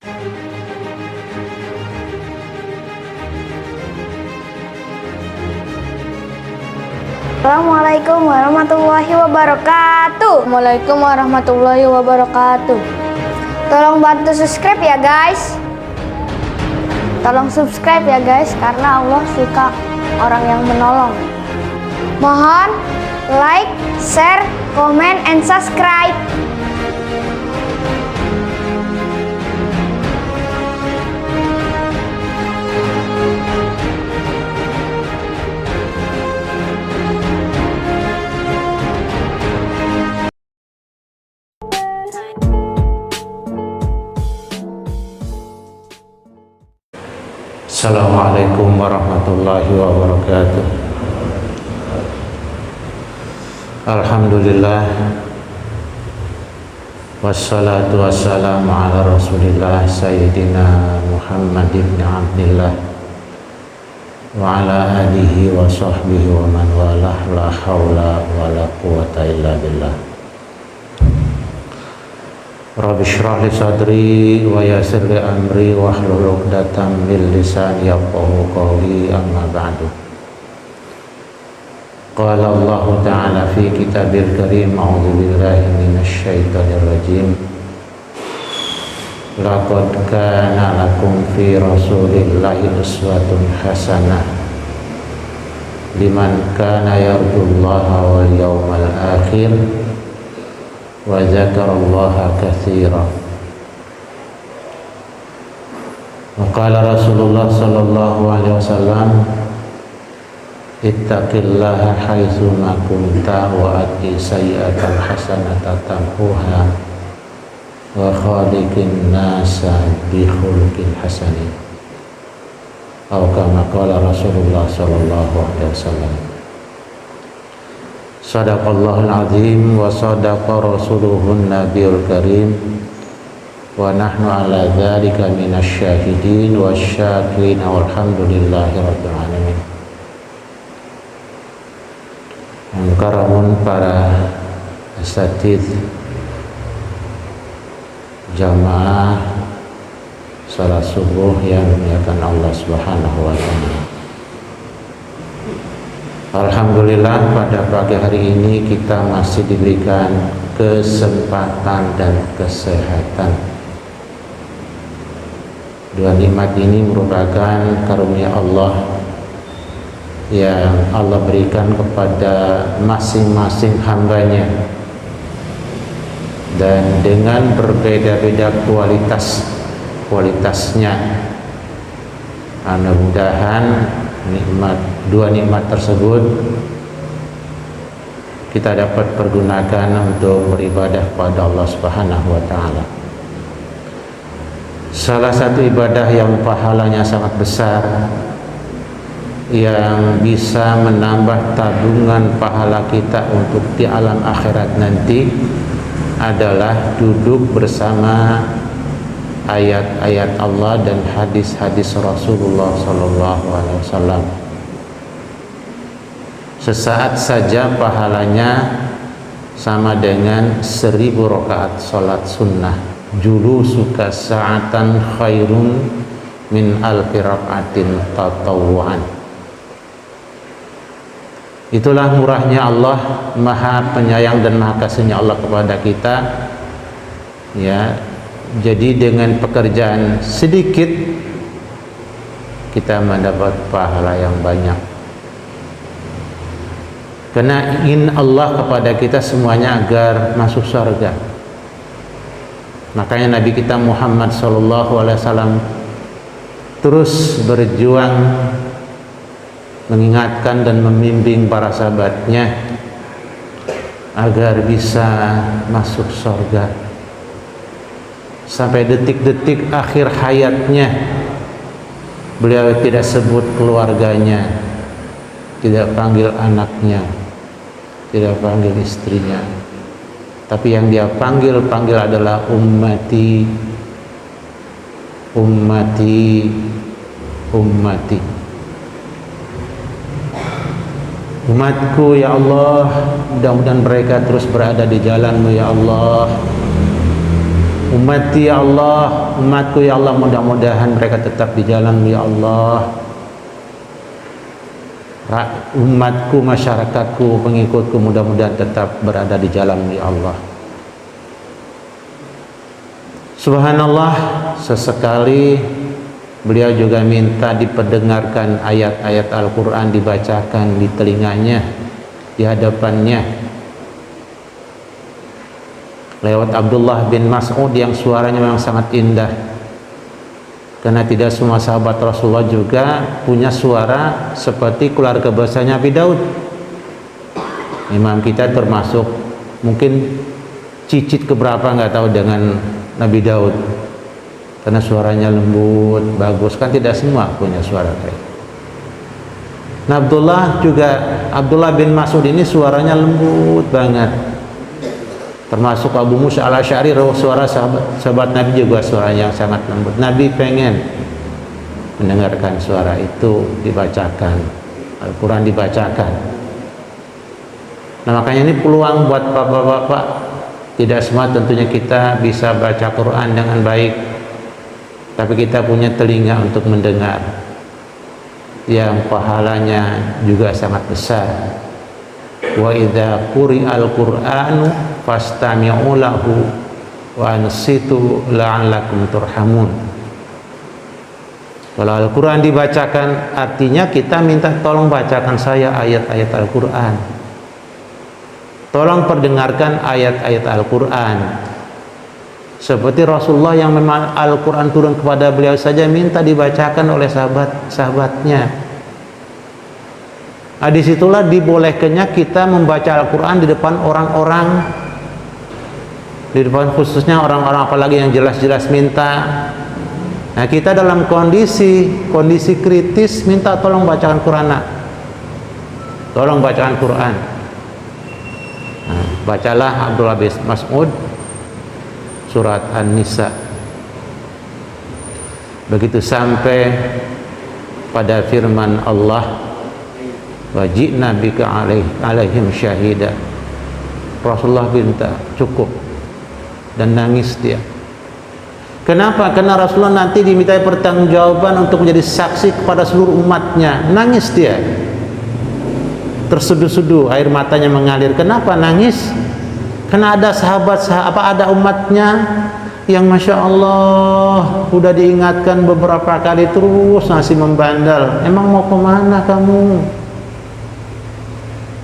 Assalamualaikum warahmatullahi wabarakatuh. Assalamualaikum warahmatullahi wabarakatuh. Tolong bantu subscribe ya guys. Tolong subscribe ya guys, karena Allah suka orang yang menolong. Mohon like, share, comment, and subscribe. Assalamualaikum warahmatullahi wabarakatuh. Alhamdulillah, wassalatu wassalamu ala rasulillah Sayyidina Muhammad ibn Abdillah wa ala alihi wa sahbihi wa man walah, la hawla wa la quwata illa billah. Rabbi shrah li sadri wa yassir li amri wahlul 'uqdatam min lisani yafqahu qawli, amma ba'du. Qala Allah Ta'ala fi kitabil karim, a'udzu billahi minasy syaithanir rajim. Laqad kana lakum fi rasulillahi uswatun hasanah liman kana yarjullaha wal yawmal akhir wa dzakarallaha katsiran. Wa qala Rasulullah sallallahu alaihi wasallam, ittaqillaha haitsu ma kunta wa ati sayyi'atal hasanata tamhuha wa khaliqin nasa bi khuluqin hasanin. Atau kama qala Rasulullah sallallahu alaihi wasallam. Sadaqallahul azim wa sadaqa rasuluhun nabiyul karim wa nahnu ala dzalika minasy syahidin wasyakirin walhamdulillahi rabbil alamin. Karamun para asatidz jamaah salat subuh yang dimuliakan Allah Subhanahu wa taala. Alhamdulillah, pada pagi hari ini kita masih diberikan kesempatan dan kesehatan. Dua nikmat ini merupakan karunia Allah yang Allah berikan kepada masing-masing hambanya, dan dengan berbeda-beda kualitasnya. Mudah-mudahan dua nikmat tersebut kita dapat pergunakan untuk beribadah kepada Allah Subhanahu wa taala. Salah satu ibadah yang pahalanya sangat besar, yang bisa menambah tabungan pahala kita untuk di alam akhirat nanti, adalah duduk bersama ayat-ayat Allah dan hadis-hadis Rasulullah sallallahu alaihi wasallam. Sesaat saja pahalanya sama dengan 1000 rakaat salat sunnah. Julusuka sa'atan khairun min alfi rakaatin tatawwu'an. Itulah murahnya Allah, maha penyayang dan maha kasihnya Allah kepada kita, ya. Jadi dengan pekerjaan sedikit kita mendapat pahala yang banyak, karena ingin Allah kepada kita semuanya agar masuk surga. Makanya Nabi kita Muhammad SAW terus berjuang mengingatkan dan membimbing para sahabatnya agar bisa masuk surga. Sampai detik-detik akhir hayatnya beliau tidak sebut keluarganya, tidak panggil anaknya, tidak panggil istrinya, tapi yang dia panggil adalah ummati, ummati, ummati. Umatku ya Allah, mudah-mudahan mereka terus berada di jalan-Mu ya Allah. Ummati ya Allah, umatku ya Allah, mudah-mudahan mereka tetap di jalan-Mu ya Allah. Umatku, masyarakatku, pengikutku mudah-mudahan tetap berada di jalan-Mu ya Allah. Subhanallah, sesekali beliau juga minta diperdengarkan ayat-ayat Al-Quran, dibacakan di telinganya, di hadapannya, lewat Abdullah bin Mas'ud yang suaranya memang sangat indah. Karena tidak semua sahabat Rasulullah juga punya suara seperti keluarga besarnya Nabi Daud. Imam kita termasuk mungkin cicit keberapa nggak tahu dengan Nabi Daud, karena suaranya lembut, bagus. Kan tidak semua punya suara kayak. Nah, Abdullah bin Mas'ud ini suaranya lembut banget. Termasuk Abu Musa al-Asy'ari, suara sahabat Nabi juga suaranya yang sangat lembut. Nabi pengen mendengarkan suara itu dibacakan, Al-Quran dibacakan. Nah, makanya ini peluang buat bapak-bapak. Tidak semua tentunya kita bisa baca Quran dengan baik, tapi kita punya telinga untuk mendengar, yang pahalanya juga sangat besar. Wa idza quri'al Qur'anu fastami'u lahu wa ansitu la'allakum turhamun. Kalau Al-Quran dibacakan, artinya kita minta tolong bacakan saya ayat-ayat Al-Quran, tolong perdengarkan ayat-ayat Al-Quran. Seperti Rasulullah yang memang Al-Quran turun kepada beliau saja minta dibacakan oleh sahabat-sahabatnya. Nah, disitulah dibolehkannya kita membaca Al-Quran di depan orang-orang, di depan khususnya orang-orang apalagi yang jelas-jelas minta. Nah, kita dalam kondisi kritis minta tolong bacakan Quran, nak. Tolong bacakan Quran. Nah, bacalah Abdullah bin Mas'ud surat An-Nisa. Begitu sampai pada firman Allah, wajibna bika alaihim syahida. Rasulullah minta cukup dan nangis dia. Kenapa? Karena Rasulullah nanti dimintai pertanggungjawaban untuk menjadi saksi kepada seluruh umatnya. Nangis dia, terseduh-seduh, air matanya mengalir. Kenapa nangis? Karena ada ada umatnya yang Masya Allah udah diingatkan beberapa kali terus masih membandel. Emang mau kemana kamu?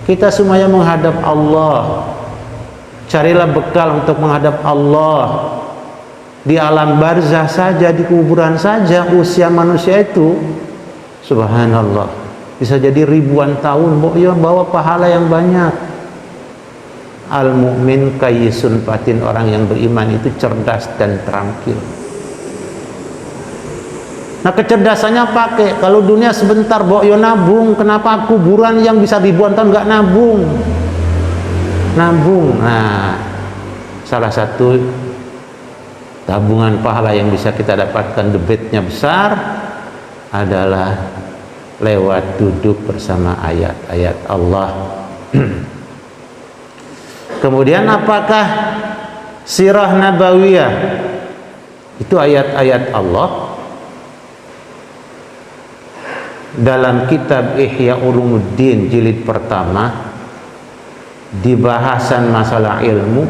Kita semuanya menghadap Allah. Carilah bekal untuk menghadap Allah. Di alam barzah saja, di kuburan saja, usia manusia itu subhanallah bisa jadi ribuan tahun. Bawa pahala yang banyak. Al-mu'min kayyisun fatin, orang yang beriman itu cerdas dan terampil. Nah, kecerdasannya pakai. Kalau dunia sebentar, nabung. Kenapa kuburan yang bisa ribuan tahun nggak nabung? Nabung. Nah, salah satu tabungan pahala yang bisa kita dapatkan, debitnya besar, adalah lewat duduk bersama ayat-ayat Allah. Kemudian apakah sirah nabawiyah? Itu ayat-ayat Allah. Dalam kitab Ihya Ulumuddin jilid pertama, di bahasan masalah ilmu,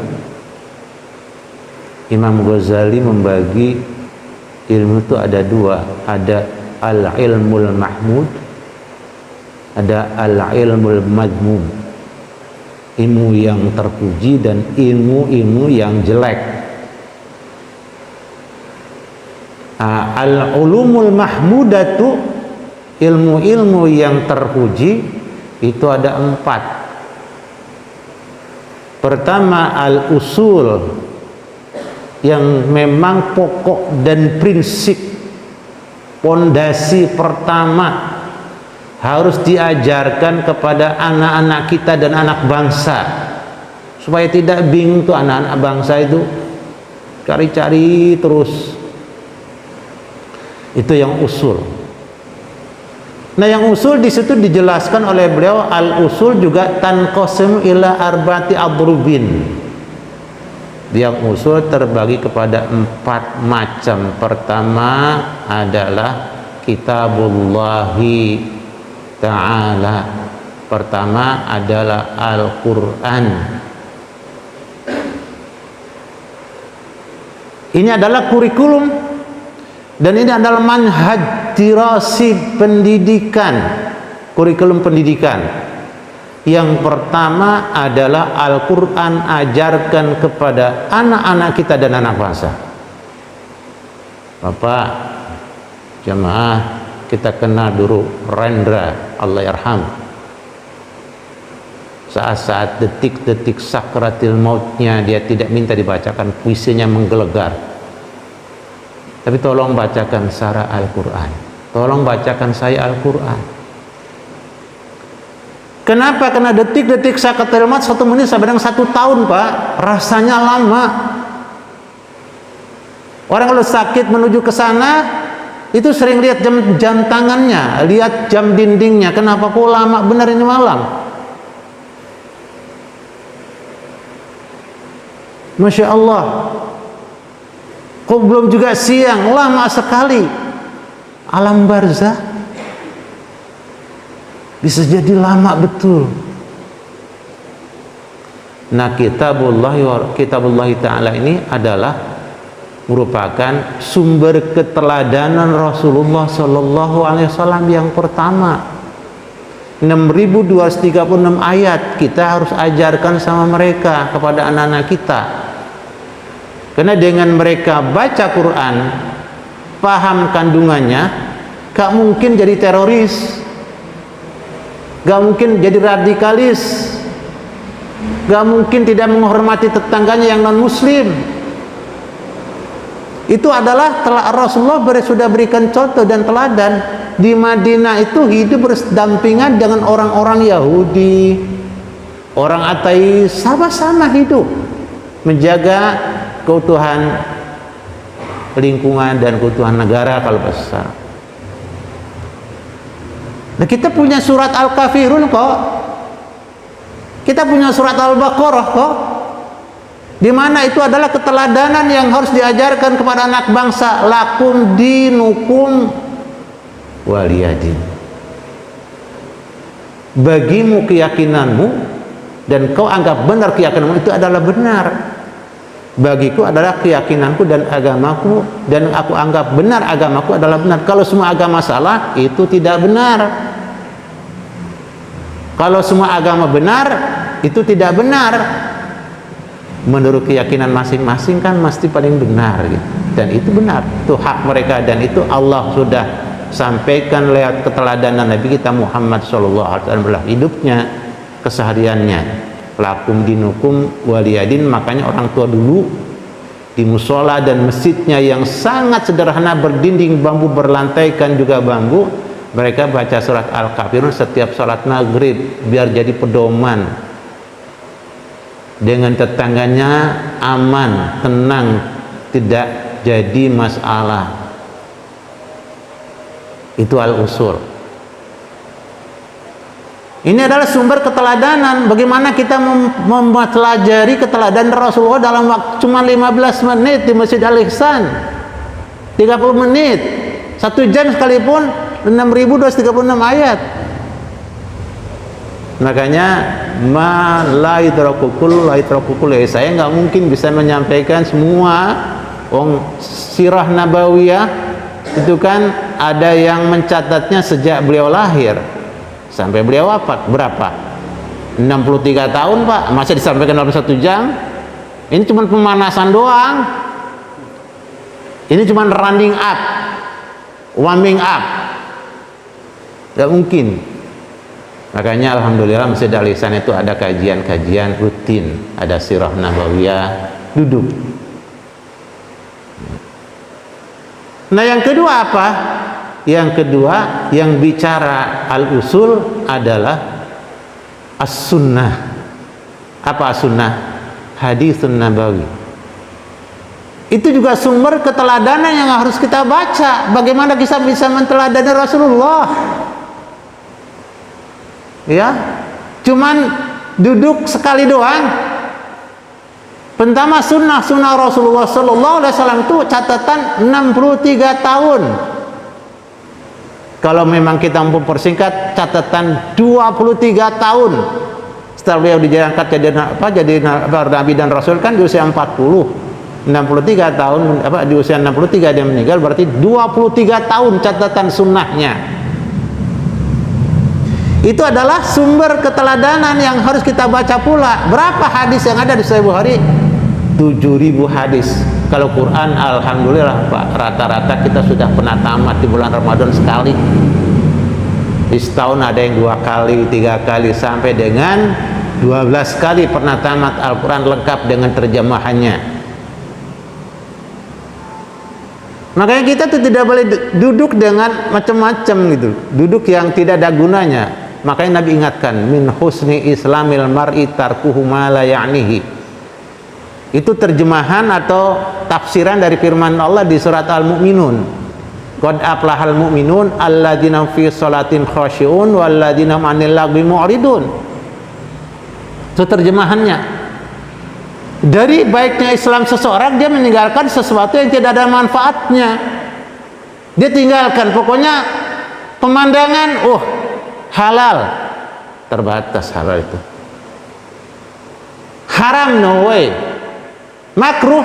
Imam Ghazali membagi ilmu itu ada dua. Ada al-ilmul mahmud, ada al-ilmul madmum, ilmu yang terpuji dan ilmu-ilmu yang jelek. Al-ulumul mahmudatu, ilmu-ilmu yang terpuji itu ada 4. Pertama, al-usul, yang memang pokok dan prinsip, pondasi pertama harus diajarkan kepada anak-anak kita dan anak bangsa, supaya tidak bingung tuh anak-anak bangsa itu cari-cari terus. Itu yang usul. Nah, yang usul di situ dijelaskan oleh beliau, al usul juga tanqasim ila arba'ati adrubin. Yang usul terbagi kepada 4 macam. Pertama adalah kitabullahi ta'ala. Pertama adalah Al-Quran. Ini adalah kurikulum dan ini adalah manhaj dirasi pendidikan, kurikulum pendidikan. Yang pertama adalah Al-Quran, ajarkan kepada anak-anak kita dan anak bangsa. Bapak, jemaah, kita kenal dulu Rendra, Allah yarham. Saat-saat detik-detik sakratil mautnya dia tidak minta dibacakan puisinya menggelegar. Tapi tolong bacakan Sarah Al-Quran. Tolong bacakan saya Al-Quran. Kenapa? Karena detik-detik sakratil maut 1 menit sampai dengan 1 tahun, Pak. Rasanya lama. Orang kalau sakit menuju ke sana itu sering lihat jam tangannya, lihat jam dindingnya. Kenapa kok lama benar ini malam? Masya Allah. Kok belum juga siang, lama sekali. Alam barzah bisa jadi lama betul. Nah, kitabullahi ta'ala ini adalah merupakan sumber keteladanan Rasulullah Shallallahu Alaihi Wasallam yang pertama. 6.236 ayat kita harus ajarkan sama mereka, kepada anak-anak kita. Karena dengan mereka baca Quran, paham kandungannya, gak mungkin jadi teroris, gak mungkin jadi radikalis, gak mungkin tidak menghormati tetangganya yang non muslim. Itu adalah Rasulullah sudah berikan contoh dan teladan. Di Madinah itu hidup berdampingan dengan orang-orang Yahudi, orang ateis, sama-sama hidup menjaga keutuhan lingkungan dan keutuhan negara kalau besar. Nah, kita punya surat Al-Kafirun kok. Kita punya surat Al-Baqarah kok. Di mana itu adalah keteladanan yang harus diajarkan kepada anak bangsa. Lakum dinukum waliyadin. Bagimu keyakinanmu dan kau anggap benar keyakinanmu, itu adalah benar. Bagiku adalah keyakinanku dan agamaku, dan aku anggap benar agamaku adalah benar. Kalau semua agama salah, itu tidak benar. Kalau semua agama benar, itu tidak benar. Menurut keyakinan masing-masing kan mesti paling benar gitu. Dan itu benar, itu hak mereka, dan itu Allah sudah sampaikan lewat keteladanan Nabi kita Muhammad SAW dalam hidupnya, kesehariannya. Lakum dinukum waliyadin. Makanya orang tua dulu di musola dan masjidnya yang sangat sederhana, berdinding bambu, berlantaikan juga bambu, mereka baca surat Al-Kafirun setiap sholat maghrib biar jadi pedoman. Dengan tetangganya aman, tenang, tidak jadi masalah. Itu al-usul. Ini adalah sumber keteladanan. Bagaimana kita mempelajari keteladanan Rasulullah dalam waktu cuma 15 menit di Masjid Al-Ihsan, 30 menit, 1 jam sekalipun 6.236 ayat. Makanya la yudrakukul saya nggak mungkin bisa menyampaikan semua. Sirah Nabawiyah itu kan ada yang mencatatnya sejak beliau lahir sampai beliau wafat berapa? 63 tahun, Pak. Masih disampaikan dalam 1 jam? Ini cuma pemanasan doang. Ini cuma running up, warming up. Gak mungkin. Makanya alhamdulillah Masjid Al-Ihsan itu ada kajian-kajian rutin, ada sirah nabawiyah, duduk. Nah, yang kedua apa? Yang kedua yang bicara al-usul adalah as-sunnah. Apa as-sunnah? Haditsun nabawi. Itu juga sumber keteladanan yang harus kita baca. Bagaimana kita bisa menteladani Rasulullah? Ya, cuman duduk sekali doang. Pertama sunnah Rasulullah Sallallahu Alaihi Wasallam itu catatan 63 tahun. Kalau memang kita mampu persingkat, catatan 23 tahun. Setelah beliau diangkat jadi Nabi dan Rasul kan di usia 40, 63 tahun, di usia 63 dia meninggal, berarti 23 tahun catatan sunnahnya. Itu adalah sumber keteladanan yang harus kita baca pula. Berapa hadis yang ada di Sahih Bukhari? 7.000 hadis. Kalau Quran, alhamdulillah Pak, rata-rata kita sudah pernah tamat di bulan Ramadan sekali. Di setahun ada yang 2 kali, 3 kali, sampai dengan 12 kali pernah tamat Al-Quran lengkap dengan terjemahannya. Makanya kita tuh tidak boleh duduk dengan macam-macam gitu, duduk yang tidak ada gunanya. Makanya Nabi ingatkan, min husni islamil mar'i tarkuhu ma la ya'nihi. Itu terjemahan atau tafsiran dari firman Allah di surat Al-Mu'minun. Qad aflahal mu'minun alladzina fi sholatin khashi'un walladzina 'anil lagwi mu'ridun. Itu terjemahannya. Dari baiknya Islam seseorang, dia meninggalkan sesuatu yang tidak ada manfaatnya. Dia tinggalkan, pokoknya pemandangan, halal, terbatas halal itu. Haram, no way. Makruh,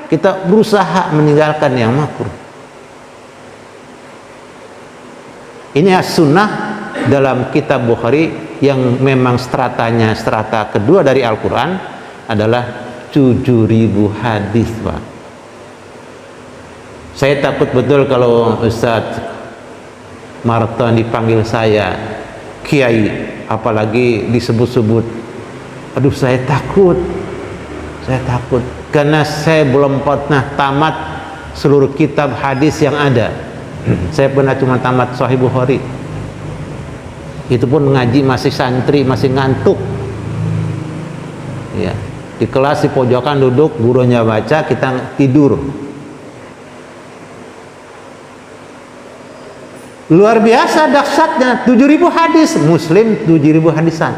kita berusaha meninggalkan yang makruh. Ini as-sunnah dalam kitab Bukhari yang memang stratanya, strata kedua dari Al-Quran adalah 7.000 hadis, Pak. Saya takut betul kalau Ustadz Marton dipanggil saya Kiai, apalagi disebut-sebut. Aduh, saya takut karena saya belum pernah tamat seluruh kitab hadis yang ada. Saya pernah cuma tamat Sahih Bukhari, itu pun ngaji masih santri, masih ngantuk ya, di kelas di pojokan duduk, gurunya baca, kita tidur. Luar biasa dahsyatnya, 7.000 hadis, Muslim 7.000 hadisan.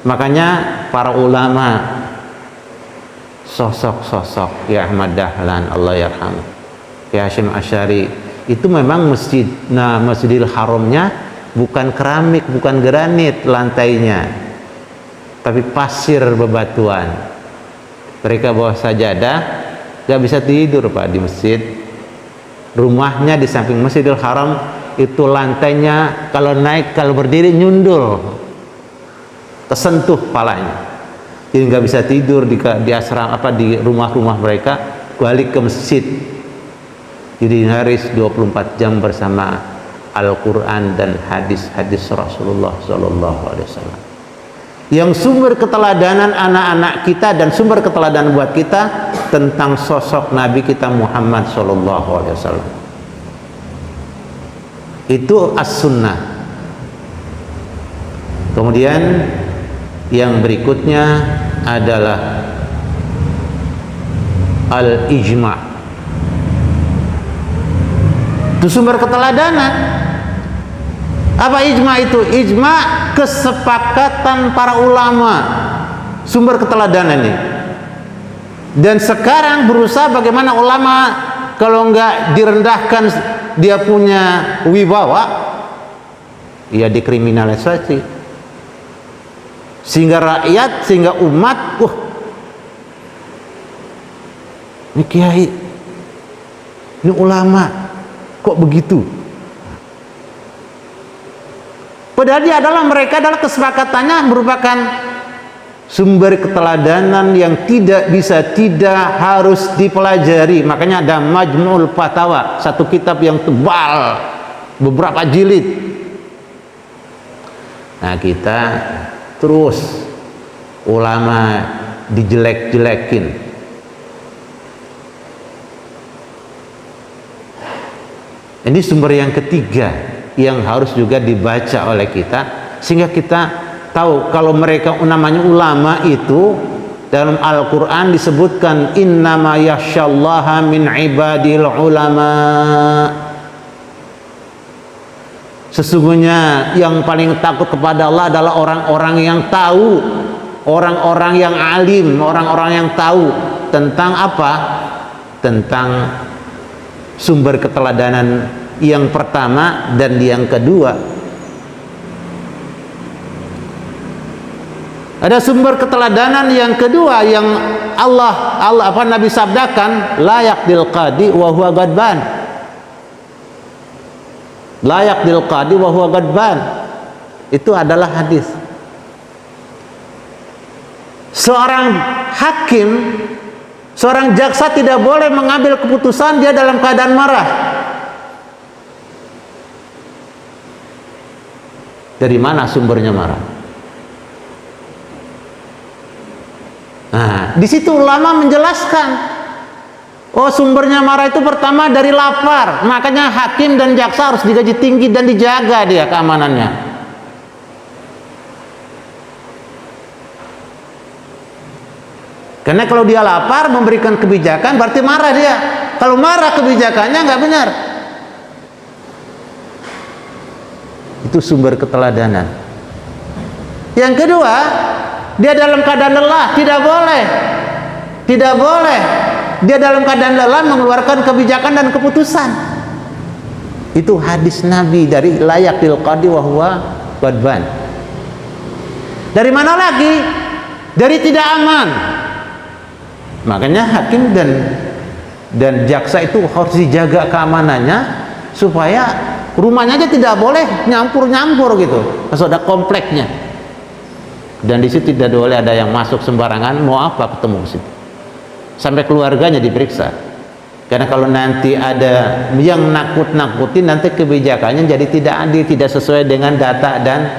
Makanya para ulama, sosok-sosok ya Ahmad Dahlan, Allah yarham, ya Hashim Asy'ari, itu memang Masjidil Haramnya bukan keramik, bukan granit lantainya, tapi pasir bebatuan. Mereka bawa sajadah, gak bisa tidur Pak di masjid. Rumahnya di samping Masjidil Haram, itu lantainya kalau naik, kalau berdiri nyundul, kesentuh palanya. Jadi nggak bisa tidur di asrama, di rumah-rumah mereka, balik ke masjid. Jadi nyaris 24 jam bersama Al-Quran dan hadis-hadis Rasulullah Sallallahu Alaihi Wasallam. Yang sumber keteladanan anak-anak kita dan sumber keteladanan buat kita tentang sosok Nabi kita Muhammad Sallallahu Alaihi Wasallam. Itu as-sunnah. Kemudian yang berikutnya adalah al-ijma'. Itu sumber keteladanan. Apa ijma' itu? Ijma' kesepakatan para ulama, sumber keteladanan ini. Dan sekarang berusaha bagaimana ulama kalau enggak direndahkan dia punya wibawa, ya dikriminalisasi. Sehingga rakyat, sehingga umat, ini kiai, ini ulama, kok begitu? Padahal dia mereka adalah kesepakatannya merupakan sumber keteladanan yang tidak harus dipelajari. Makanya ada Majmu'ul Fatawa, satu kitab yang tebal, beberapa jilid. Nah, kita terus ulama dijelek-jelekin. Ini sumber yang ketiga yang harus juga dibaca oleh kita, sehingga kita tahu kalau mereka namanya ulama itu dalam Al-Quran disebutkan innama yakhsyallaha min ibadil ulama. Sesungguhnya yang paling takut kepada Allah adalah orang-orang yang tahu, orang-orang yang alim, orang-orang yang tahu tentang apa? Tentang sumber keteladanan yang pertama dan yang kedua. Ada sumber keteladanan yang kedua yang Allah apa Nabi sabdakan, la yaqdil qadi wa huwa ghadban. La yaqdil qadi wa huwa ghadban. Itu adalah hadis. Seorang hakim, seorang jaksa tidak boleh mengambil keputusan dia dalam keadaan marah. Dari mana sumbernya marah? Nah, di situ ulama menjelaskan, oh sumbernya marah itu pertama dari lapar. Makanya hakim dan jaksa harus digaji tinggi dan dijaga dia keamanannya. Karena kalau dia lapar memberikan kebijakan berarti marah dia. Kalau marah kebijakannya nggak benar. Itu sumber keteladanan. Yang kedua, dia dalam keadaan lelah, tidak boleh. Tidak boleh. Dia dalam keadaan lelah mengeluarkan kebijakan dan keputusan. Itu hadis Nabi dari layakil qadi wa huwa ghadban. Dari mana lagi? Dari tidak aman. Makanya hakim dan jaksa itu harus dijaga keamanannya supaya rumahnya aja tidak boleh nyampur-nyampur gitu. Harus ada kompleknya. Dan di situ tidak boleh ada yang masuk sembarangan, mau apa ketemu di situ. Sampai keluarganya diperiksa. Karena kalau nanti ada yang nakut-nakutin, nanti kebijakannya jadi tidak adil, tidak sesuai dengan data dan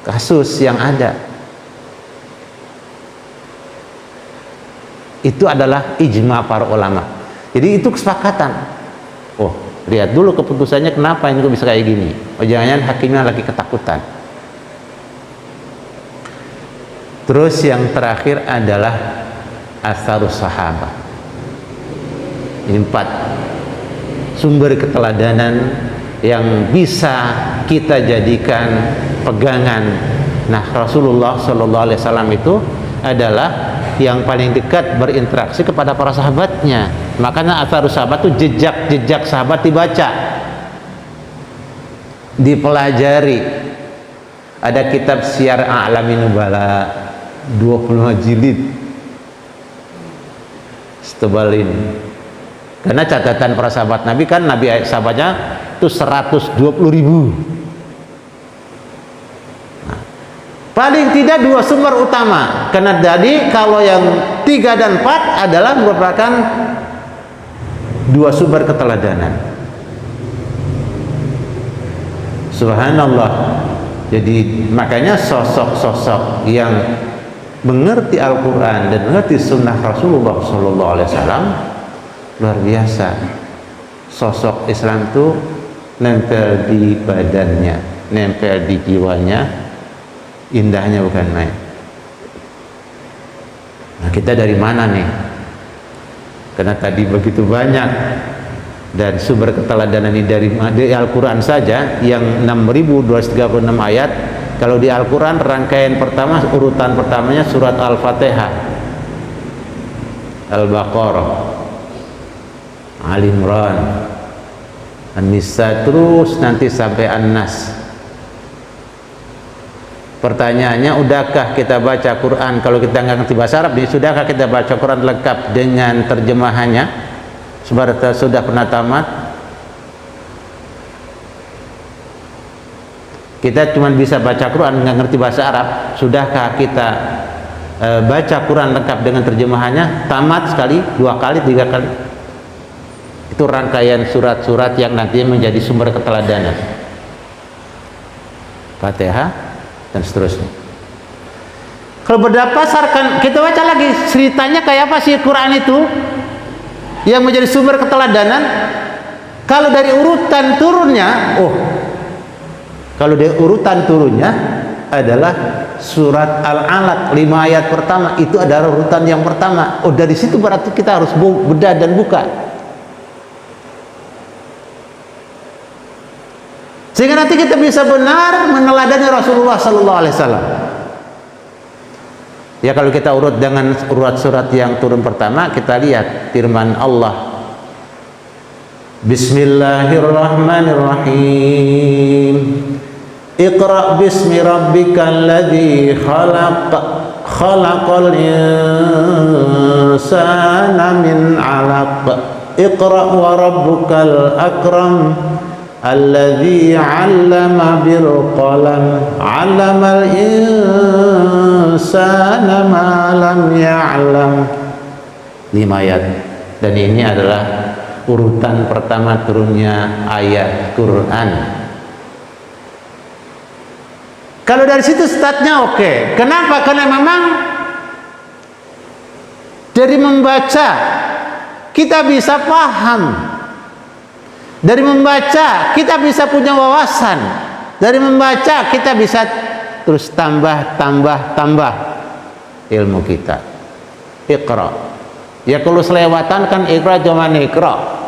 kasus yang ada. Itu adalah ijma para ulama. Jadi itu kesepakatan. Oh, lihat dulu keputusannya kenapa ini kok bisa kayak gini. Oh, jangan-jangan hakimnya lagi ketakutan. Terus yang terakhir adalah asarus sahabat. Ini 4 sumber keteladanan yang bisa kita jadikan pegangan. Nah, Rasulullah Shallallahu Alaihi Wasallam itu adalah yang paling dekat berinteraksi kepada para sahabatnya. Makanya asarus sahabat itu jejak sahabat dibaca, dipelajari. Ada kitab Syiar A'lamin Nubala 25 jilid setebalin. Karena catatan para sahabat Nabi kan, Nabi sahabatnya itu 120.000. Paling tidak 2 sumber utama. Karena tadi kalau yang 3 dan 4 adalah merupakan 2 sumber keteladanan. Subhanallah. Jadi makanya sosok-sosok yang mengerti Al-Quran dan mengerti sunnah Rasulullah Sallallahu Alaihi Wasallam luar biasa. Sosok Islam itu nempel di badannya, nempel di jiwanya. Indahnya bukan main. Nah, kita dari mana nih? Karena tadi begitu banyak, dan sumber keteladanan ini dari Al-Quran saja yang 6.236 ayat. Kalau di Al-Quran rangkaian pertama, urutan pertamanya surat Al-Fatihah, Al-Baqarah, Al-Imran, An-Nisa, terus nanti sampai An-Nas. Pertanyaannya, udahkah kita baca Quran? Kalau kita nggak ngerti bahasa Arab, sudahkah kita baca Quran lengkap dengan terjemahannya? Sudah pernah tamat? Kita cuma bisa baca Quran, nggak ngerti bahasa Arab. Sudahkah kita baca Quran lengkap dengan terjemahannya? Tamat sekali, 2 kali, 3 kali. Itu rangkaian surat-surat yang nantinya menjadi sumber keteladanan. Fatihah dan seterusnya. Kalau berdasarkan, kita baca lagi ceritanya kayak apa sih Quran itu yang menjadi sumber keteladanan. Kalau dari urutan turunnya, kalau dari urutan turunnya adalah surat Al-Alaq 5 ayat pertama, itu adalah urutan yang pertama. Oh, dari situ berarti kita harus bedah dan buka. Sehingga nanti kita bisa benar meneladani Rasulullah Sallallahu Alaihi Wasallam. Ya kalau kita urut dengan surat yang turun pertama, kita lihat firman Allah. Bismillahirrahmanirrahim. Iqra bismi rabbikal ladzi khalaq. Khalaqal insana min 'alaq. Iqra wa rabbukal akram. Alladzi 'allama bil qalam 'allamal insana ma lam ya'lam. 5 ayat. Dan ini adalah urutan pertama turunnya ayat Quran. Kalau dari situ startnya oke. Kenapa? Karena memang dari membaca kita bisa paham. Dari membaca kita bisa punya wawasan. Dari membaca kita bisa terus tambah ilmu kita. Iqra. Ya kalau selewatan kan Iqra cuma Iqra.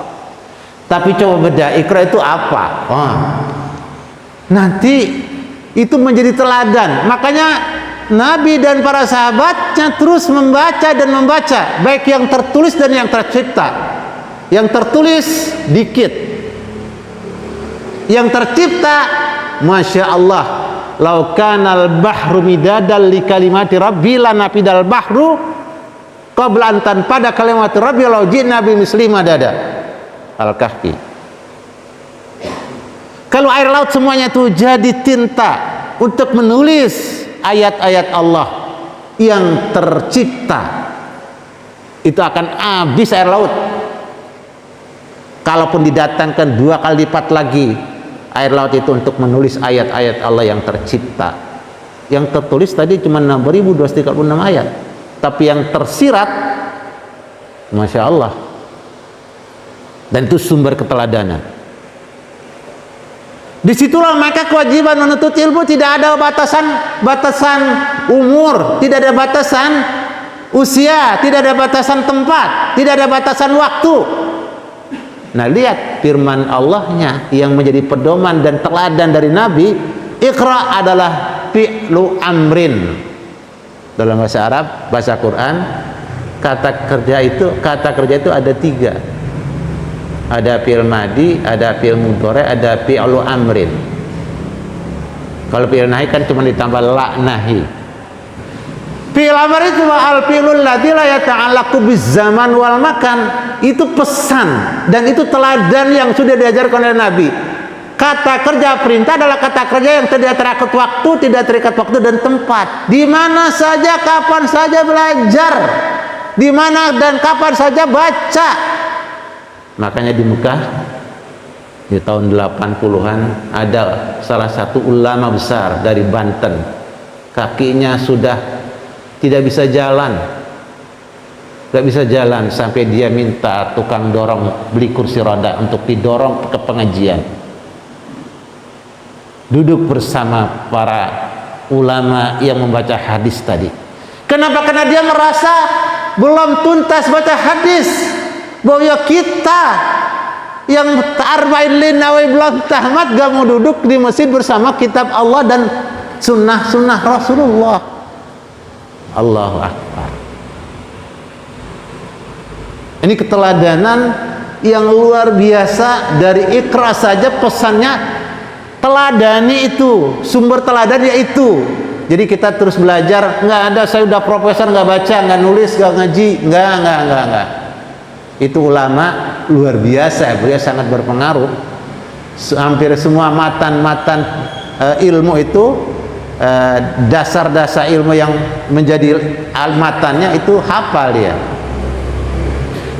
Tapi coba beda, Iqra itu apa? Nanti itu menjadi teladan. Makanya Nabi dan para sahabatnya terus membaca dan membaca, baik yang tertulis dan yang tercipta. Yang tertulis dikit, yang tercipta, masya Allah, lau kanal bahru midadal li kalimati rabbi lanafidal bahru qabla an tanfada kalimatu rabbi lau ji'na bi misli madada. Al-Kahfi. Kalau air laut semuanya itu jadi tinta untuk menulis ayat-ayat Allah yang tercipta, itu akan habis air laut. Kalaupun didatangkan 2 kali lipat lagi air laut itu untuk menulis ayat-ayat Allah yang tercipta. Yang tertulis tadi cuma 6.236 ayat, tapi yang tersirat, masya Allah. Dan itu sumber keteladanan. Disitulah maka kewajiban menuntut ilmu tidak ada batasan umur, tidak ada batasan usia, tidak ada batasan tempat, tidak ada batasan waktu. Nah, lihat firman Allahnya yang menjadi pedoman dan teladan dari Nabi. Iqra adalah fi'lu amrin. Dalam bahasa Arab, bahasa Quran, kata kerja itu ada 3. Ada fi'il madi, ada fi'il mudhari, ada fi'lu amrin. Kalau fi'il nahi kan cuma ditambah la nahi. Fi'il amr itu al-fi'lul ladzi la yata'allaqu biz-zaman wal makan. Itu pesan dan itu teladan yang sudah diajarkan oleh Nabi. Kata kerja perintah adalah kata kerja yang tidak terikat waktu, tidak terikat waktu dan tempat. Di mana saja, kapan saja belajar. Di mana dan kapan saja baca. Makanya di Mekah di tahun 80-an ada salah satu ulama besar dari Banten, kakinya sudah tidak bisa jalan, sampai dia minta tukang dorong beli kursi roda untuk didorong ke pengajian, duduk bersama para ulama yang membaca hadis tadi. Kenapa? Karena dia merasa belum tuntas baca hadis, bahwa kita yang arba'in linawi belum tamat gak mau duduk di masjid bersama kitab Allah dan sunnah Rasulullah. Allahu Akbar. Ini keteladanan yang luar biasa. Dari Iqra saja pesannya teladani itu, sumber teladannya itu. Jadi kita terus belajar. Nggak ada saya udah profesor nggak baca, nggak nulis, nggak ngaji, nggak. Itu ulama luar biasa, beliau sangat berpengaruh. Hampir semua matan-matan ilmu itu, dasar-dasar ilmu yang menjadi matannya itu hafal dia.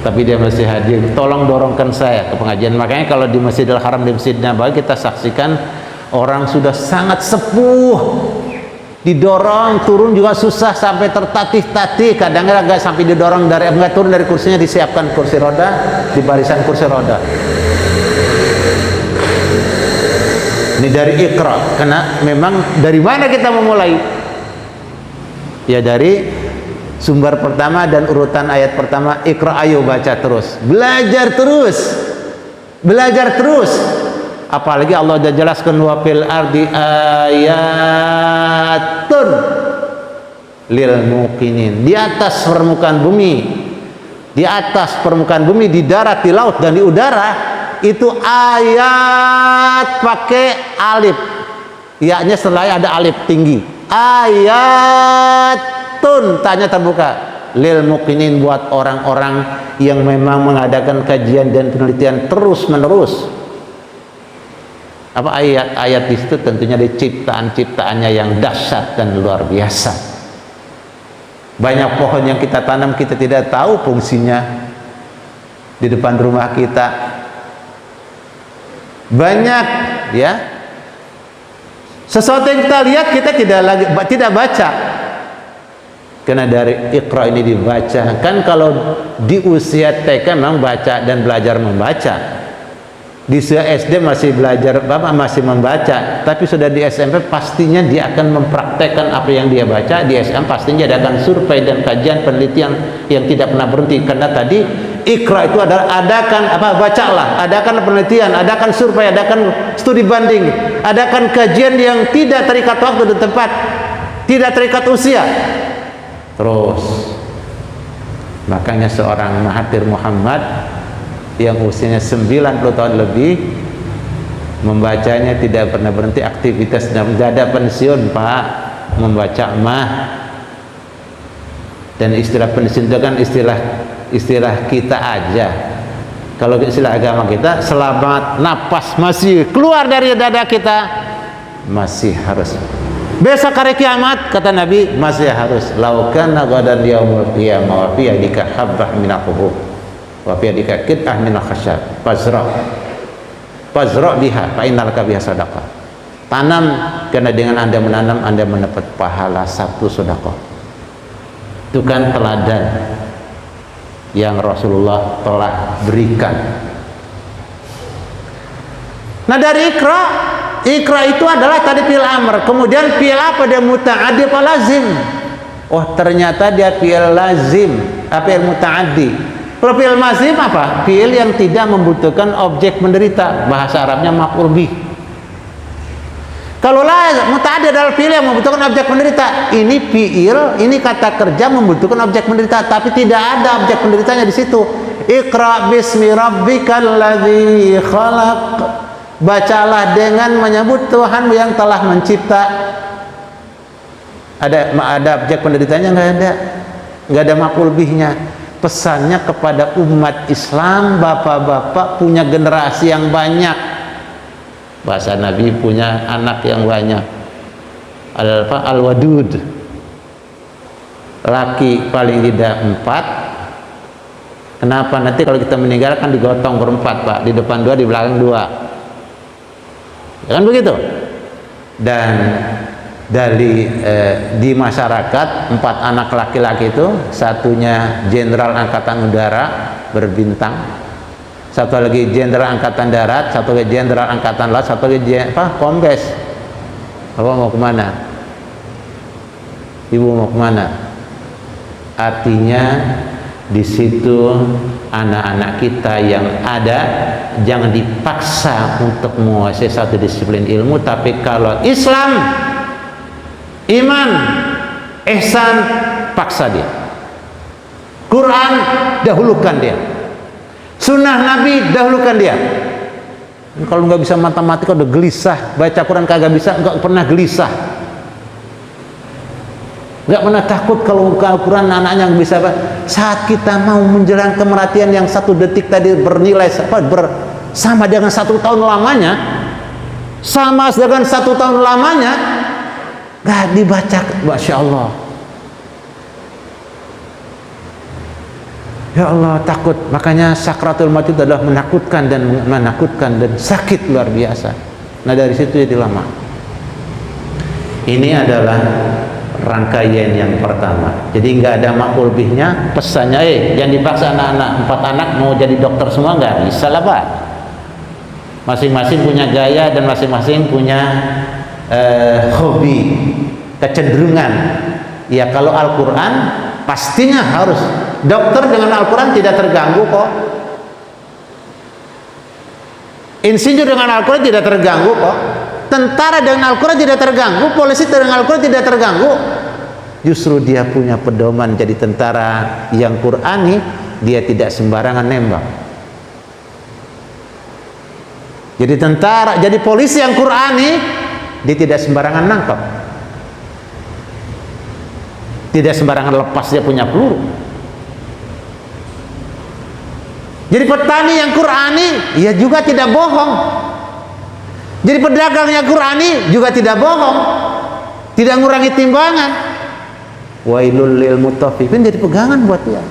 Tapi dia masih hadir. Tolong dorongkan saya ke pengajian. Makanya kalau di Masjidil Haram, di Masjid Nabawi, kita saksikan orang sudah sangat sepuh, didorong turun juga susah, sampai tertatih-tatih, kadang-kadang agak sampai didorong enggak turun dari kursinya, disiapkan kursi roda di barisan kursi roda. Ini dari Iqra. Karena memang dari mana kita memulai? Ya dari sumber pertama dan urutan ayat pertama. Iqra, ayo baca terus, belajar terus. Apalagi Allah sudah jelaskan wa fil ardi ayatun lil muqinin. Di atas permukaan bumi, di atas permukaan bumi, di darat, di laut dan di udara, itu ayat pakai alif. Ya-nya setelah ada alif tinggi. Ayatun, tanya terbuka. Lil muqinin, buat orang-orang yang memang mengadakan kajian dan penelitian terus-menerus. Apa ayat-ayat di situ? Tentunya di ciptaan-ciptaannya yang dahsyat dan luar biasa. Banyak pohon yang kita tanam kita tidak tahu fungsinya di depan rumah kita. Banyak ya. Sesuatu yang kita lihat kita tidak baca. Karena dari Iqra ini dibaca. Kan kalau di usia TK memang baca dan belajar membaca. Di usia SD masih belajar, Bapak masih membaca, tapi sudah di SMP pastinya dia akan mempraktekkan apa yang dia baca. Di SM pastinya dia akan survei dan kajian penelitian yang tidak pernah berhenti. Karena tadi Iqra itu adalah bacalah, adakan penelitian, adakan survei, adakan studi banding, adakan kajian yang tidak terikat waktu dan tempat, tidak terikat usia. Terus makanya seorang Mahathir Muhammad yang usianya 90 tahun lebih membacanya tidak pernah berhenti aktivitas, dan tidak ada pensiun Pak, membaca mah. Dan istilah pensiun itu kan istilah kita aja. Kalau istilah agama kita, selamat napas masih keluar dari dada kita, masih harus. Besok hari kiamat kata Nabi masih harus. Laukana ghadan yaumul qiyamah wa fi yadika habbah min al-hubub wa fi yadika qit'ah min al-khashab fazra biha fa innalaka biha sadaqah. Tanam, karena dengan Anda menanam Anda mendapat pahala 1 sedekah. Itu kan teladan yang Rasulullah telah berikan. Nah dari Iqra itu adalah tadi fi'il amr, kemudian fi'il apa? Dia muta'addi apa lazim? Oh ternyata dia fi'il lazim, fi'il muta'addi. Kalau fi'il lazim apa? Fi'il yang tidak membutuhkan objek menderita, bahasa Arabnya maf'ul bih. Kalau muta'addi adalah fi'il yang membutuhkan objek menderita. Ini fi'il, ini kata kerja membutuhkan objek menderita, tapi tidak ada objek menderitanya di situ. Iqra bismi rabbikal ladzi khalaq. Bacalah dengan menyebut Tuhanmu yang telah mencipta. Ada objek penderitanya? Nggak ada maf'ul bihnya. Pesannya kepada umat Islam, bapak-bapak punya generasi yang banyak. Bahasa Nabi punya anak yang banyak. Al-wadud, laki paling tidak 4. Kenapa? Nanti kalau kita meninggal kan digotong berempat Pak, di depan 2, di belakang 2. Ya kan begitu. Dan dari di masyarakat 4 anak laki-laki itu, satunya jenderal angkatan udara berbintang, satu lagi jenderal angkatan darat, satu lagi jenderal angkatan laut, satu lagi kombes. Bapak mau kemana? Ibu mau kemana? Artinya di situ anak-anak kita yang ada jangan dipaksa untuk menguasai satu disiplin ilmu, tapi kalau Islam, iman, ihsan, paksa dia. Quran, dahulukan dia. Sunnah Nabi, dahulukan dia. Kalau nggak bisa matematika udah gelisah, baca Quran kagak bisa, nggak pernah gelisah, nggak pernah takut kalau Al-Quran anaknya nggak bisa. Saat kita mau menjelang kematian yang 1 detik tadi bernilai sama dengan 1 tahun lamanya, sama dengan 1 tahun lamanya, nggak dibaca, masya Allah. Ya Allah, takut. Makanya sakratul maut itu adalah menakutkan dan sakit luar biasa. Nah dari situ jadi lama. Ini adalah rangkaian yang pertama. Jadi nggak ada maf'ul bihnya. Pesannya jangan dipaksa anak-anak. 4 anak mau jadi dokter semua nggak bisa lah Pak. Masing-masing punya gaya dan masing-masing punya hobi, kecenderungan. Ya kalau Al-Quran pastinya harus. Dokter dengan Al-Quran tidak terganggu kok. Insinyur dengan Al-Quran tidak terganggu kok. Tentara dengan Al-Quran tidak terganggu. Polisi dengan Al-Quran tidak terganggu. Justru dia punya pedoman jadi tentara yang Qur'ani, dia tidak sembarangan nembak. Jadi tentara, jadi polisi yang Qur'ani, dia tidak sembarangan nangkap. Tidak sembarangan lepas dia punya peluru. Jadi petani yang Qur'ani, ia juga tidak bohong. Jadi pedagang yang Qur'ani juga tidak bohong, tidak ngurangi timbangan. Wailul lil mutaffifin, jadi pegangan buat dia.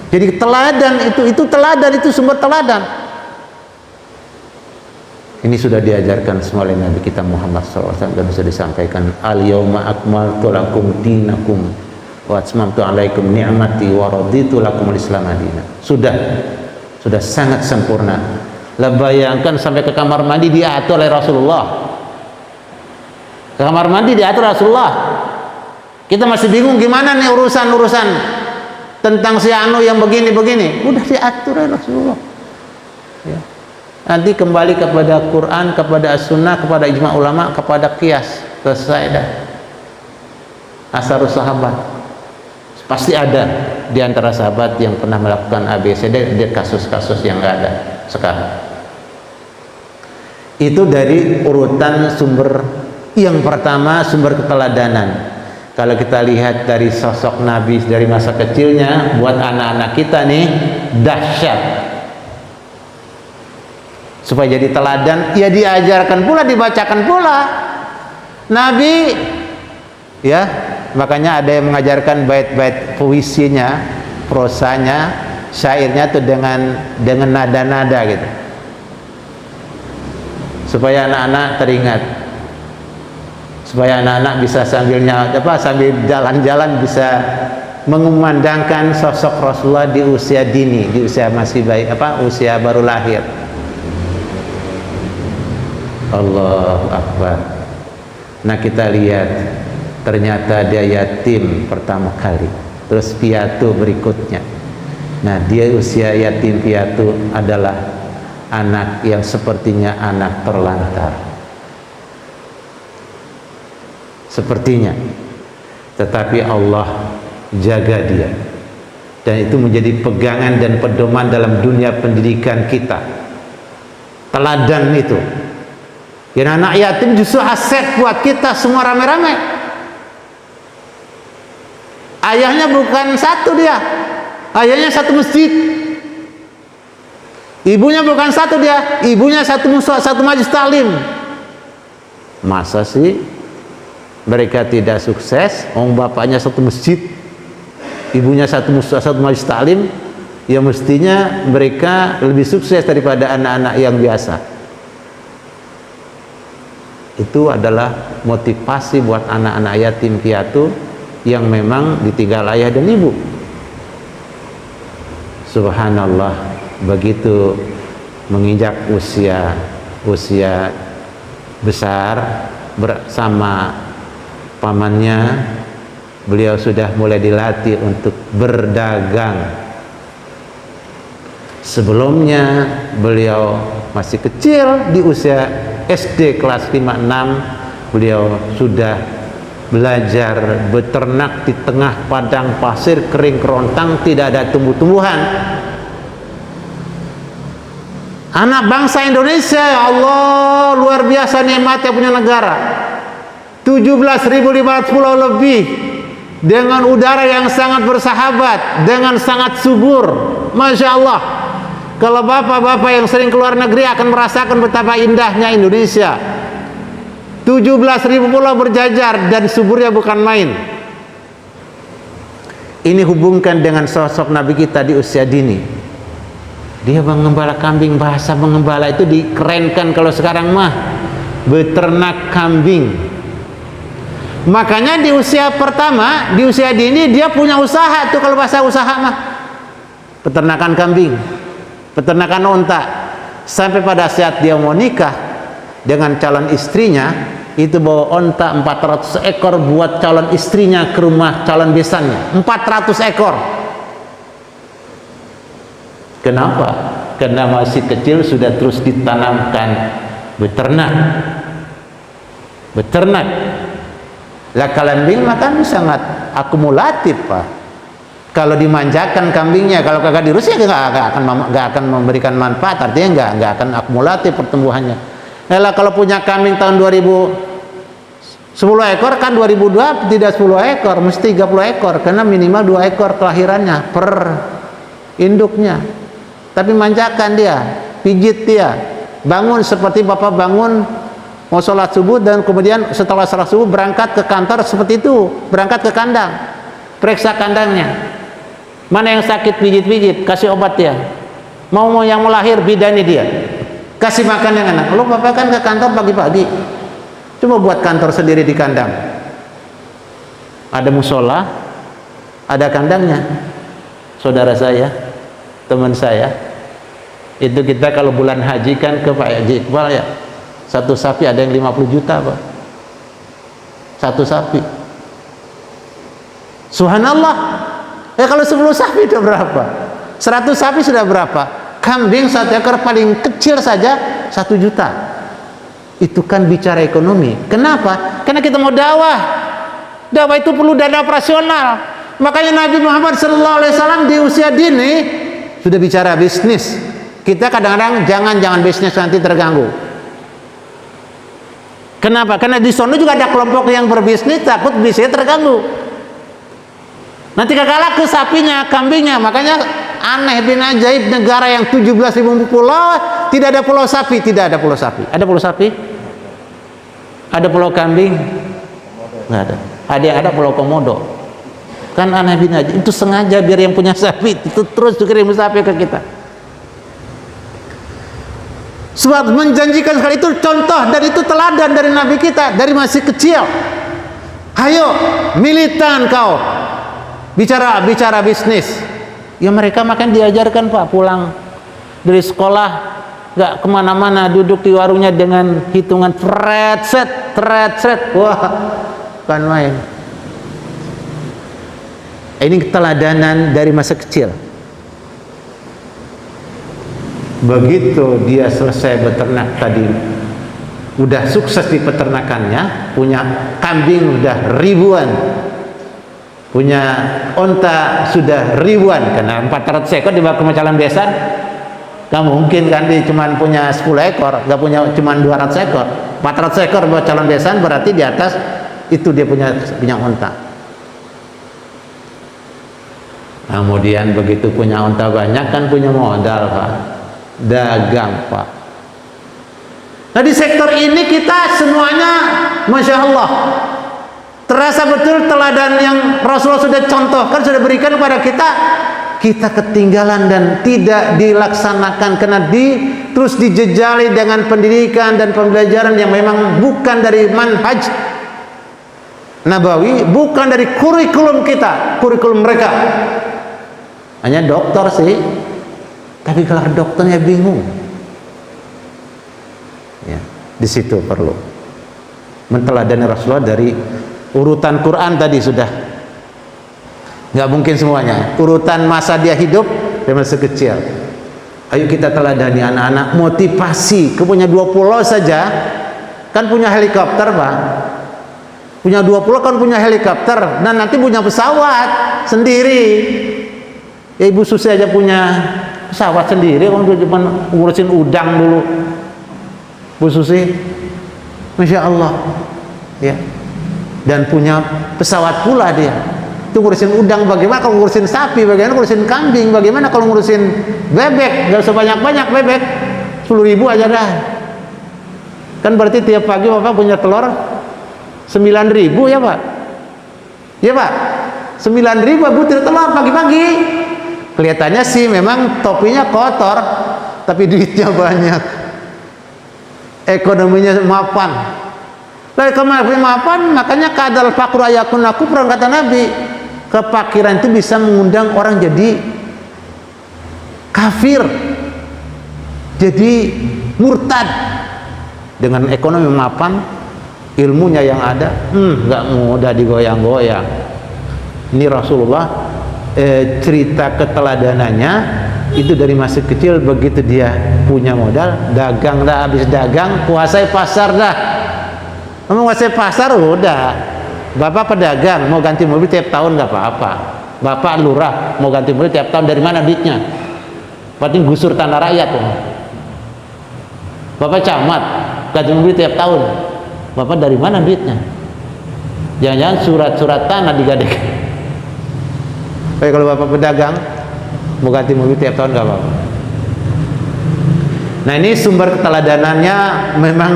Jadi teladan itu teladan, itu sumber teladan. Ini sudah diajarkan semua oleh Nabi kita Muhammad SAW dan sudah disampaikan. Al yauma akmaltu lakum dinakum wa atmamtu alaikum ni'mati wa raditu lakum al-islam madina. Sudah sangat sempurna. Lah bayangkan sampai ke kamar mandi diatur oleh Rasulullah. Ke kamar mandi diatur Rasulullah. Kita masih bingung gimana nih urusan-urusan tentang si anu yang begini-begini. Udah diatur oleh Rasulullah. Ya. Nanti kembali kepada Quran, kepada As-Sunnah, kepada ijma ulama, kepada qiyas. Selesai dah. Asarus sahabat. Pasti ada di antara sahabat yang pernah melakukan ABCD di kasus-kasus yang nggak ada sekarang. Itu dari urutan sumber yang pertama, sumber keteladanan. Kalau kita lihat dari sosok Nabi dari masa kecilnya, buat anak-anak kita nih dahsyat. Supaya jadi teladan, ya diajarkan pula, dibacakan pula. Nabi, ya, makanya ada yang mengajarkan bait-bait puisinya, prosanya, syairnya tuh dengan nada-nada gitu. Supaya anak-anak teringat. Supaya anak-anak bisa sambil jalan-jalan bisa mengumandangkan sosok Rasulullah di usia dini, di usia masih bayi, usia baru lahir. Allahu Akbar. Nah, kita lihat ternyata dia yatim pertama kali, terus piatu berikutnya. Nah, dia usia yatim piatu adalah anak yang sepertinya anak terlantar. Sepertinya, tetapi Allah jaga dia, dan itu menjadi pegangan dan pedoman dalam dunia pendidikan kita. Teladan itu, yang anak yatim justru aset buat kita semua rame-rame. Ayahnya bukan satu dia, ayahnya satu masjid. Ibunya bukan satu dia, ibunya satu majelis taklim. Masa sih mereka tidak sukses? Bapaknya satu masjid, ibunya satu majelis taklim, ya mestinya mereka lebih sukses daripada anak-anak yang biasa. Itu adalah motivasi buat anak-anak yatim piatu yang memang ditinggal ayah dan ibu. Subhanallah, begitu menginjak usia besar bersama pamannya, beliau sudah mulai dilatih untuk berdagang. Sebelumnya beliau masih kecil, di usia SD kelas 5-6 beliau sudah belajar beternak di tengah padang pasir kering kerontang, tidak ada tumbuh-tumbuhan. Anak bangsa Indonesia, ya Allah, luar biasa nikmatnya punya negara. 17.500 pulau lebih, dengan udara yang sangat bersahabat, dengan sangat subur. Masya Allah. Kalau bapak-bapak yang sering keluar negeri akan merasakan betapa indahnya Indonesia. 17.000 pulau berjajar dan suburnya bukan main. Ini hubungkan dengan sosok Nabi kita di usia dini. Dia mengembala kambing, bahasa mengembala itu dikerenkan kalau sekarang mah beternak kambing. Makanya di usia pertama, di usia dini dia punya usaha tuh, kalau bahasa usaha mah peternakan kambing, peternakan onta. Sampai pada saat dia mau nikah dengan calon istrinya, itu bawa onta 400 ekor buat calon istrinya ke rumah calon besannya. 400 ekor. Kenapa? Karena masih kecil sudah terus ditanamkan beternak. Lah kambing makan sangat akumulatif Pak. Kalau dimanjakan kambingnya, kalau kagak diurus ya nggak akan memberikan manfaat, artinya nggak akan akumulatif pertumbuhannya. Lah kalau punya kambing tahun 10 ekor kan 2002 tidak 10 ekor, mesti 30 ekor karena minimal 2 ekor kelahirannya per induknya. Tapi manjakan dia, pijit dia, bangun seperti bapak bangun mau sholat subuh dan kemudian setelah sholat subuh berangkat ke kantor seperti itu, berangkat ke kandang, periksa kandangnya. Mana yang sakit pijit-pijit, kasih obat dia. Mau yang mau lahir bidani dia, kasih makan yang enak. Lo bapak kan ke kantor pagi-pagi, cuma buat kantor sendiri di kandang. Ada musola, ada kandangnya. Saudara saya, teman saya, itu kita kalau bulan haji kan ke Pak Haji Iqbal ya, satu sapi ada yang 50 juta Pak, satu sapi. Subhanallah. Kalau 10 sapi itu berapa? 100 sapi sudah berapa? Kambing satu ekor paling kecil saja 1 juta. Itu kan bicara ekonomi. Kenapa? Karena kita mau dakwah. Dakwah itu perlu dana operasional. Makanya Nabi Muhammad SAW di usia dini sudah bicara bisnis. Kita kadang-kadang jangan bisnis nanti terganggu. Kenapa? Karena di sana juga ada kelompok yang berbisnis takut bisnisnya terganggu. Nanti kagak laku sapinya, kambingnya. Makanya aneh bin ajaib, negara yang 17.000 pulau tidak ada pulau sapi, tidak ada pulau sapi. Ada pulau sapi? Ada pulau kambing? Nggak ada. Ada pulau komodo. Kan aneh bin ajaib, itu sengaja biar yang punya sapi itu terus kirim sapi ke kita. Sebab menjanjikan sekali, itu contoh dan itu teladan dari Nabi kita dari masih kecil. Ayo militan kau, bicara bisnis. Ya mereka makan diajarkan Pak, pulang dari sekolah nggak kemana-mana, duduk di warungnya dengan hitungan tret set, wah kan main. Ini keteladanan dari masa kecil. Begitu dia selesai beternak tadi, udah sukses di peternakannya, punya kambing udah ribuan, punya onta sudah ribuan, karena 400 ekor dibawa ke Macalan Besan, nggak mungkin kan dia cuma punya 10 ekor, nggak punya cuma 200 ekor, 400 ekor buat Calon Besan, berarti di atas itu dia punya onta. Kemudian begitu punya onta banyak kan punya modal Pak, dagang Pak. Nah di sektor ini kita semuanya Masya Allah terasa betul teladan yang Rasulullah sudah contohkan, sudah berikan kepada kita. Kita ketinggalan dan tidak dilaksanakan karena terus dijejali dengan pendidikan dan pembelajaran yang memang bukan dari manhaj Nabawi, bukan dari kurikulum kita, kurikulum mereka. Hanya dokter sih, tapi gelar dokternya bingung. Ya, di situ perlu menteladani Rasulullah dari urutan Quran tadi sudah. Nggak mungkin semuanya. Urutan masa dia hidup dari masa kecil. Ayo kita teladani anak-anak, motivasi. Punya 2 pulau saja, kan punya helikopter Pak. Punya 2 pulau kan punya helikopter, dan nanti punya pesawat sendiri. Ya Ibu Susi aja punya pesawat sendiri, kan cuma ngurusin udang dulu. Bu Susi, Masya Allah, ya. Dan punya pesawat pula dia. Itu ngurusin udang, bagaimana kalau ngurusin sapi, bagaimana ngurusin kambing, bagaimana kalau ngurusin bebek, gak usah banyak-banyak bebek, 10.000 aja dah. Kan berarti tiap pagi Bapak punya telur 9.000 ya Pak? Ya Pak? 9.000 butir telur pagi-pagi. Kelihatannya sih memang topinya kotor, tapi duitnya banyak, ekonominya mapan. Lalu kemarin mapan, makanya kadal fakru ayakun aku pernah kata Nabi, kefakiran itu bisa mengundang orang jadi kafir, jadi murtad. Dengan ekonomi mapan, ilmunya yang ada, nggak mudah digoyang-goyang. Ini Rasulullah cerita keteladanannya itu dari masa kecil. Begitu dia punya modal, dagang dah, habis dagang kuasai pasar dah. Menguasai pasar udah Bapak pedagang mau ganti mobil tiap tahun nggak apa-apa. Bapak lurah mau ganti mobil tiap tahun, dari mana duitnya? Berarti gusur tanah rakyat tuh. Bapak camat ganti mobil tiap tahun, Bapak dari mana duitnya? Jangan-jangan surat-surat tanah digadaikan. Tapi kalau Bapak pedagang mau ganti mobil tiap tahun nggak apa-apa. Nah, ini sumber keteladanannya memang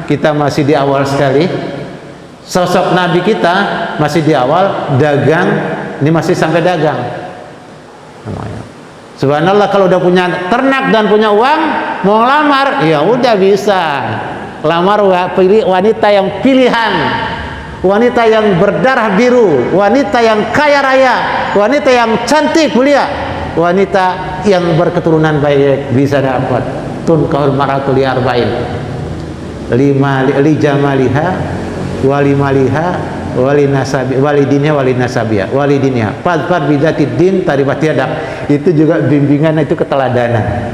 kita masih di awal sekali. Sosok Nabi kita masih di awal, dagang, ini masih sampai dagang. Subhanallah, kalau udah punya ternak dan punya uang, mau lamar, ya udah bisa. Lamar pilih wanita yang pilihan, wanita yang berdarah biru, wanita yang kaya raya, wanita yang cantik mulia, wanita yang berketurunan baik, bisa dapat. Tunkahul mar'atu li arba'in, li jamaliha wali maliha wali nasabi wali dinnya wali nasabiya wali dinnya fadfar bidzatid din taribat yadak. Itu juga bimbingan, itu keteladanan.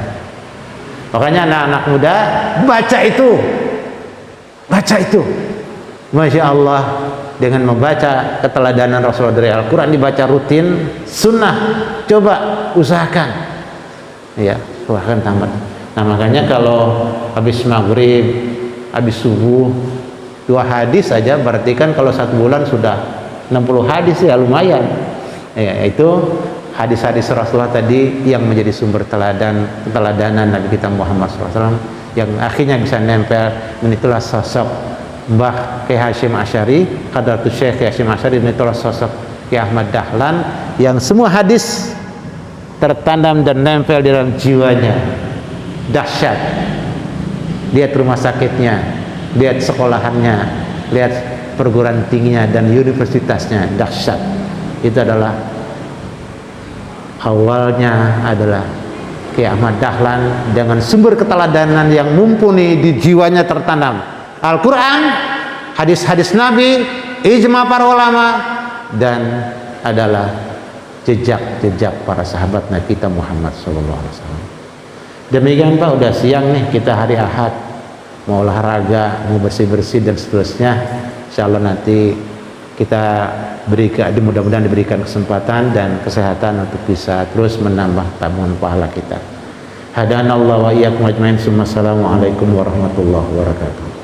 Makanya anak-anak muda baca itu, Masya Allah, dengan membaca keteladanan Rasulullah dari Al-Quran, dibaca rutin, sunnah, coba usahakan, ya, usahakan tamat. Nah, makanya kalau habis maghrib, habis subuh 2 hadis saja, berarti kan kalau 1 bulan sudah 60 hadis, ya lumayan. Ya, itu hadis-hadis Rasulullah tadi yang menjadi sumber keteladanan Nabi kita Muhammad SAW, yang akhirnya bisa nempel. Dan itulah sosok Mbah Kyai Hasyim Asy'ari, Hadratus Syekh Kyai Hasyim Asy'ari, dan itulah sosok Kyai Ahmad Dahlan yang semua hadis tertanam dan nempel di dalam jiwanya. Dahsyat. Lihat rumah sakitnya, lihat sekolahannya, lihat perguruan tingginya dan universitasnya, dahsyat. Itu adalah awalnya adalah Kyai Ahmad Dahlan dengan sumber keteladanan yang mumpuni di jiwanya tertanam. Al-Quran, hadis-hadis Nabi, ijma para ulama, dan adalah jejak-jejak para sahabat Nabi kita Muhammad SAW. Demikian Pak, udah siang nih, kita hari Ahad, mau olahraga, mau bersih-bersih dan seterusnya. Insya Allah nanti kita berikan, mudah-mudahan diberikan kesempatan dan kesehatan untuk bisa terus menambah tabungan pahala kita. Hadanallahu wa iyyakum ajmain. Assalamualaikum warahmatullahi wabarakatuh.